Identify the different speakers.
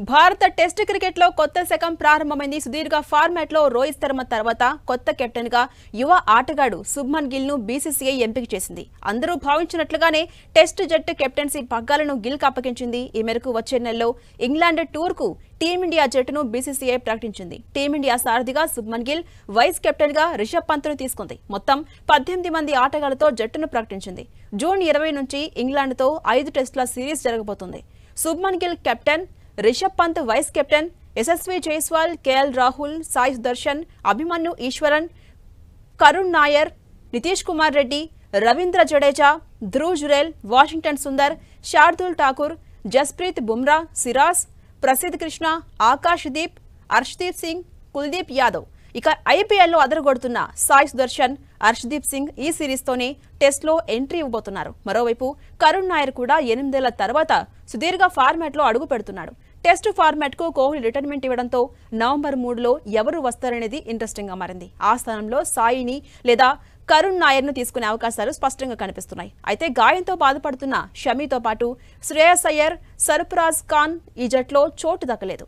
Speaker 1: భారత టెస్ట్ క్రికెట్లో కొత్త శకం ప్రారంభమైంది. సుదీర్ఘ ఫార్మాట్లో రోహిత్ శర్మ తర్వాత కొత్త కెప్టెన్ గా యువ ఆటగాడు శుభ్మన్ గిల్ ను బీసీసీఐ ఎంపిక చేసింది. అందరూ భావించినట్లుగానే టెస్ట్ జట్టు కెప్టెన్సీ పగ్గాలను గిల్ కు అప్పగించింది. ఈ మేరకు వచ్చే నెలలో ఇంగ్లాండ్ టూర్ కు టీమిండియా జట్టును బీసీసీఐ ప్రకటించింది. టీమిండియా సారథిగా శుభ్మన్ గిల్, వైస్ కెప్టెన్ గా రిషబ్ పంత్ను తీసుకుంది. మొత్తం 18 మంది ఆటగాళ్లతో జట్టును ప్రకటించింది. జూన్ 20 నుంచి ఇంగ్లాండ్తో 5 టెస్టుల సిరీస్ జరగబోతుంది. Shubman Gill captain, Rishabh Pant vice captain, Yashasvi Jaiswal, KL Rahul, Sai Sudharsan, Abhimanyu Easwaran, Karun Nair, Nitish Kumar Reddy, Ravindra Jadeja, Dhruv Jurel, Washington Sundar, Shardul Thakur, Jasprit Bumrah, Siraj, Prasidh Krishna, Akash Deep, Harshdeep Singh, Kuldeep Yadav. ఇక ఐపీఎల్లో అదరగొడుతున్న సాయి సుదర్శన్, హర్షదీప్ సింగ్ ఈ సిరీస్తోనే టెస్ట్లో ఎంట్రీ ఇవ్వబోతున్నారు. మరోవైపు కరుణ్ నాయర్ కూడా 8 ఏళ్ల తర్వాత సుదీర్ఘ ఫార్మాట్లో అడుగు పెడుతున్నాడు. టెస్ట్ ఫార్మాట్కు కోహ్లీ రిటైర్మెంట్ ఇవ్వడంతో నవంబర్ 3లో ఎవరు వస్తారనేది ఇంట్రెస్టింగ్ గా మారింది. ఆ స్థానంలో సాయిని లేదా కరుణ్ నాయర్ను తీసుకునే అవకాశాలు స్పష్టంగా కనిపిస్తున్నాయి. అయితే గాయంతో బాధపడుతున్న షమీతో పాటు శ్రేయస్ అయ్యర్, సర్ఫరాజ్ ఖాన్ ఈ జట్లో చోటు దక్కలేదు.